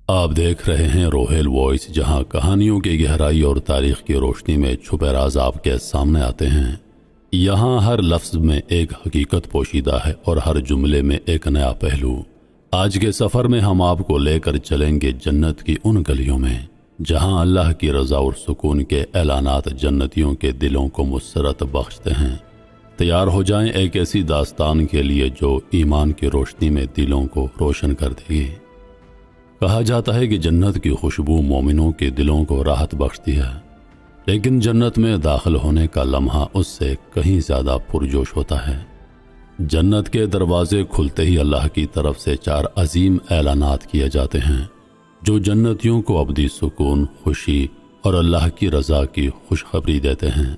آپ دیکھ رہے ہیں روہیل وائس، جہاں کہانیوں کی گہرائی اور تاریخ کی روشنی میں چھپے راز آپ کے سامنے آتے ہیں۔ یہاں ہر لفظ میں ایک حقیقت پوشیدہ ہے اور ہر جملے میں ایک نیا پہلو۔ آج کے سفر میں ہم آپ کو لے کر چلیں گے جنت کی ان گلیوں میں جہاں اللہ کی رضا اور سکون کے اعلانات جنتیوں کے دلوں کو مسرت بخشتے ہیں۔ تیار ہو جائیں ایک ایسی داستان کے لیے جو ایمان کی روشنی میں دلوں کو روشن کر دے گی۔ کہا جاتا ہے کہ جنت کی خوشبو مومنوں کے دلوں کو راحت بخشتی ہے، لیکن جنت میں داخل ہونے کا لمحہ اس سے کہیں زیادہ پرجوش ہوتا ہے۔ جنت کے دروازے کھلتے ہی اللہ کی طرف سے 4 عظیم اعلانات کیے جاتے ہیں جو جنتیوں کو ابدی سکون، خوشی اور اللہ کی رضا کی خوشخبری دیتے ہیں۔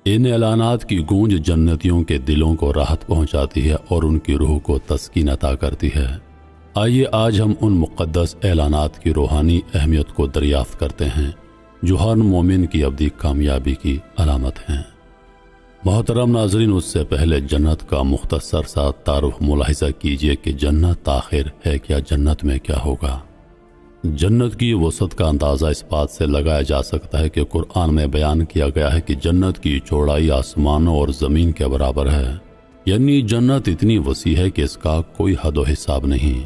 ان اعلانات کی گونج جنتیوں کے دلوں کو راحت پہنچاتی ہے اور ان کی روح کو تسکین عطا کرتی ہے۔ آئیے آج ہم ان مقدس اعلانات کی روحانی اہمیت کو دریافت کرتے ہیں جو ہر مومن کی ابدی کامیابی کی علامت ہیں۔ محترم ناظرین، اس سے پہلے جنت کا مختصر سا تعارف ملاحظہ کیجئے کہ جنت آخر ہے کیا، جنت میں کیا ہوگا۔ جنت کی وسعت کا اندازہ اس بات سے لگایا جا سکتا ہے کہ قرآن میں بیان کیا گیا ہے کہ جنت کی چوڑائی آسمانوں اور زمین کے برابر ہے، یعنی جنت اتنی وسیع ہے کہ اس کا کوئی حد و حساب نہیں۔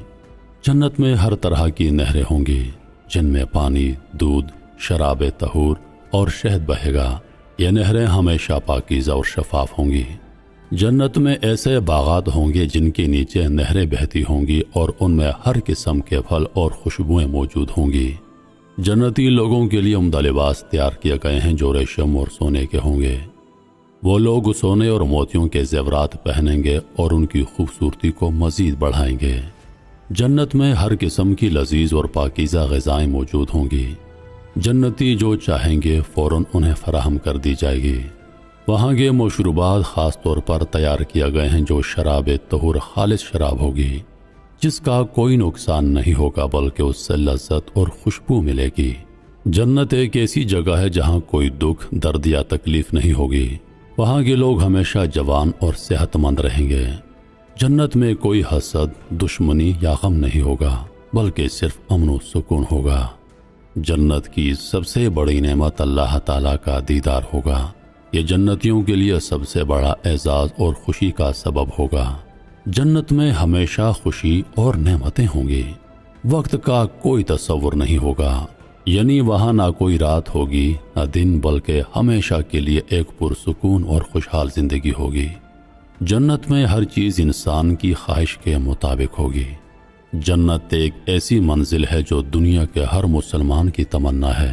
جنت میں ہر طرح کی نہریں ہوں گی جن میں پانی، دودھ، شراب طہور اور شہد بہے گا۔ یہ نہریں ہمیشہ پاکیزہ اور شفاف ہوں گی۔ جنت میں ایسے باغات ہوں گے جن کے نیچے نہریں بہتی ہوں گی اور ان میں ہر قسم کے پھل اور خوشبوئیں موجود ہوں گی۔ جنتی لوگوں کے لیے عمدہ لباس تیار کیے گئے ہیں جو ریشم اور سونے کے ہوں گے۔ وہ لوگ سونے اور موتیوں کے زیورات پہنیں گے اور ان کی خوبصورتی کو مزید بڑھائیں گے۔ جنت میں ہر قسم کی لذیذ اور پاکیزہ غذائیں موجود ہوں گی۔ جنتی جو چاہیں گے فوراً انہیں فراہم کر دی جائے گی۔ وہاں کے مشروبات خاص طور پر تیار کیے گئے ہیں جو شراب طہور خالص شراب ہوگی، جس کا کوئی نقصان نہیں ہوگا بلکہ اس سے لذت اور خوشبو ملے گی۔ جنت ایک ایسی جگہ ہے جہاں کوئی دکھ، درد یا تکلیف نہیں ہوگی۔ وہاں کے لوگ ہمیشہ جوان اور صحت مند رہیں گے۔ جنت میں کوئی حسد، دشمنی یا غم نہیں ہوگا بلکہ صرف امن و سکون ہوگا۔ جنت کی سب سے بڑی نعمت اللہ تعالیٰ کا دیدار ہوگا۔ یہ جنتیوں کے لیے سب سے بڑا اعزاز اور خوشی کا سبب ہوگا۔ جنت میں ہمیشہ خوشی اور نعمتیں ہوں گی۔ وقت کا کوئی تصور نہیں ہوگا، یعنی وہاں نہ کوئی رات ہوگی نہ دن، بلکہ ہمیشہ کے لیے ایک پرسکون اور خوشحال زندگی ہوگی۔ جنت میں ہر چیز انسان کی خواہش کے مطابق ہوگی۔ جنت ایک ایسی منزل ہے جو دنیا کے ہر مسلمان کی تمنا ہے،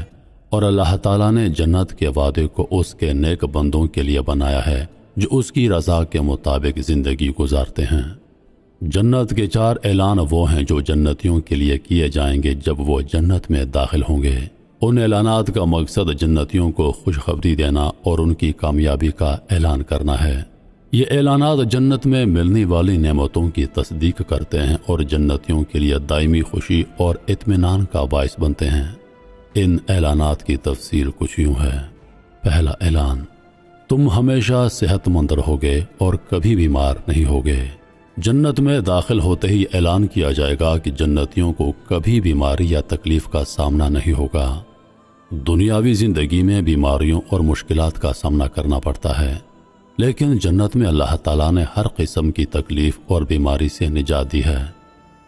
اور اللہ تعالیٰ نے جنت کے وعدے کو اس کے نیک بندوں کے لیے بنایا ہے جو اس کی رضا کے مطابق زندگی گزارتے ہیں۔ جنت کے 4 اعلان وہ ہیں جو جنتیوں کے لیے کیے جائیں گے جب وہ جنت میں داخل ہوں گے۔ ان اعلانات کا مقصد جنتیوں کو خوشخبری دینا اور ان کی کامیابی کا اعلان کرنا ہے۔ یہ اعلانات جنت میں ملنے والی نعمتوں کی تصدیق کرتے ہیں اور جنتیوں کے لیے دائمی خوشی اور اطمینان کا باعث بنتے ہیں۔ ان اعلانات کی تفصیل کچھ یوں ہے۔ پہلا اعلان، تم ہمیشہ صحت مند رہوگے اور کبھی بیمار نہیں ہوگے۔ جنت میں داخل ہوتے ہی اعلان کیا جائے گا کہ جنتیوں کو کبھی بیماری یا تکلیف کا سامنا نہیں ہوگا۔ دنیاوی زندگی میں بیماریوں اور مشکلات کا سامنا کرنا پڑتا ہے، لیکن جنت میں اللہ تعالیٰ نے ہر قسم کی تکلیف اور بیماری سے نجات دی ہے۔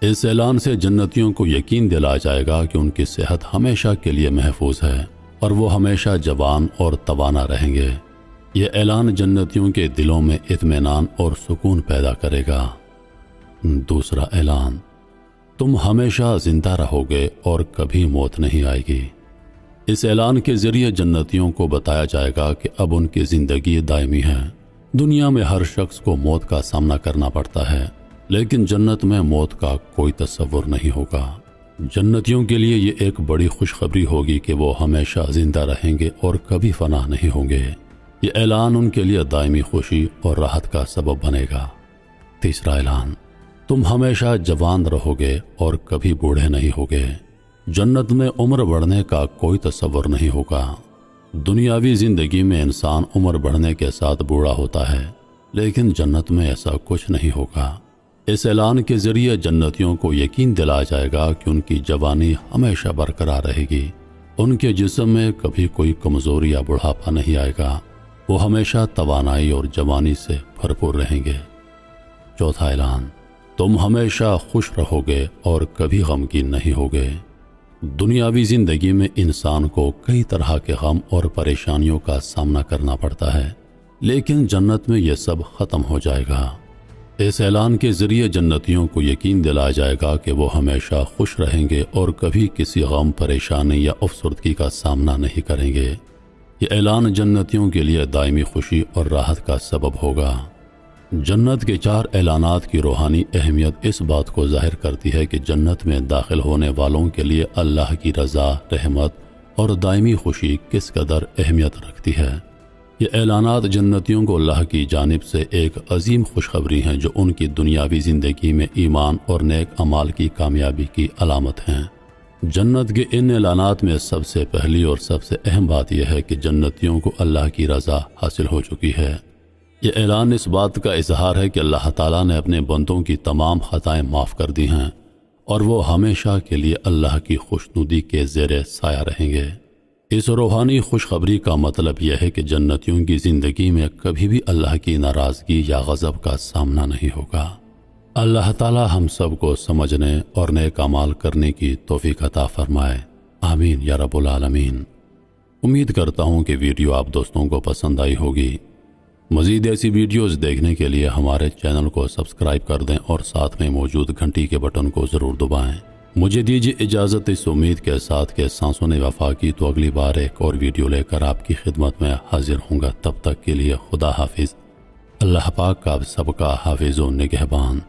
اس اعلان سے جنتیوں کو یقین دلایا جائے گا کہ ان کی صحت ہمیشہ کے لیے محفوظ ہے اور وہ ہمیشہ جوان اور توانا رہیں گے۔ یہ اعلان جنتیوں کے دلوں میں اطمینان اور سکون پیدا کرے گا۔ دوسرا اعلان، تم ہمیشہ زندہ رہوگے اور کبھی موت نہیں آئے گی۔ اس اعلان کے ذریعے جنتیوں کو بتایا جائے گا کہ اب ان کی زندگی دائمی ہے۔ دنیا میں ہر شخص کو موت کا سامنا کرنا پڑتا ہے، لیکن جنت میں موت کا کوئی تصور نہیں ہوگا۔ جنتیوں کے لیے یہ ایک بڑی خوشخبری ہوگی کہ وہ ہمیشہ زندہ رہیں گے اور کبھی فنا نہیں ہوں گے۔ یہ اعلان ان کے لیے دائمی خوشی اور راحت کا سبب بنے گا۔ تیسرا اعلان، تم ہمیشہ جوان رہوگے اور کبھی بوڑھے نہیں ہوگے۔ جنت میں عمر بڑھنے کا کوئی تصور نہیں ہوگا۔ دنیاوی زندگی میں انسان عمر بڑھنے کے ساتھ بوڑھا ہوتا ہے، لیکن جنت میں ایسا کچھ نہیں ہوگا۔ اس اعلان کے ذریعے جنتیوں کو یقین دلایا جائے گا کہ ان کی جوانی ہمیشہ برقرار رہے گی، ان کے جسم میں کبھی کوئی کمزوری یا بڑھاپا نہیں آئے گا، وہ ہمیشہ توانائی اور جوانی سے بھرپور رہیں گے۔ چوتھا اعلان، تم ہمیشہ خوش رہو گے اور کبھی غمگین نہیں ہوگے۔ دنیاوی زندگی میں انسان کو کئی طرح کے غم اور پریشانیوں کا سامنا کرنا پڑتا ہے، لیکن جنت میں یہ سب ختم ہو جائے گا۔ اس اعلان کے ذریعے جنتیوں کو یقین دلایا جائے گا کہ وہ ہمیشہ خوش رہیں گے اور کبھی کسی غم، پریشانی یا افسردگی کا سامنا نہیں کریں گے۔ یہ اعلان جنتیوں کے لیے دائمی خوشی اور راحت کا سبب ہوگا۔ جنت کے 4 اعلانات کی روحانی اہمیت اس بات کو ظاہر کرتی ہے کہ جنت میں داخل ہونے والوں کے لیے اللہ کی رضا، رحمت اور دائمی خوشی کس قدر اہمیت رکھتی ہے۔ یہ اعلانات جنتیوں کو اللہ کی جانب سے ایک عظیم خوشخبری ہیں جو ان کی دنیاوی زندگی میں ایمان اور نیک اعمال کی کامیابی کی علامت ہیں۔ جنت کے ان اعلانات میں سب سے پہلی اور سب سے اہم بات یہ ہے کہ جنتیوں کو اللہ کی رضا حاصل ہو چکی ہے۔ یہ اعلان اس بات کا اظہار ہے کہ اللہ تعالیٰ نے اپنے بندوں کی تمام خطائیں معاف کر دی ہیں اور وہ ہمیشہ کے لیے اللہ کی خوشنودی کے زیر سایہ رہیں گے۔ اس روحانی خوشخبری کا مطلب یہ ہے کہ جنتیوں کی زندگی میں کبھی بھی اللہ کی ناراضگی یا غضب کا سامنا نہیں ہوگا۔ اللہ تعالیٰ ہم سب کو سمجھنے اور نیک اعمال کرنے کی توفیق عطا فرمائے، آمین یا رب العالمین۔ امید کرتا ہوں کہ ویڈیو آپ دوستوں کو پسند آئی ہوگی۔ مزید ایسی ویڈیوز دیکھنے کے لیے ہمارے چینل کو سبسکرائب کر دیں اور ساتھ میں موجود گھنٹی کے بٹن کو ضرور دبائیں۔ مجھے دیجیے اجازت اس امید کے ساتھ کہ سانسوں نے وفا کی تو اگلی بار ایک اور ویڈیو لے کر آپ کی خدمت میں حاضر ہوں گا۔ تب تک کے لیے خدا حافظ۔ اللہ پاک آپ سب کا حافظ و نگہبان۔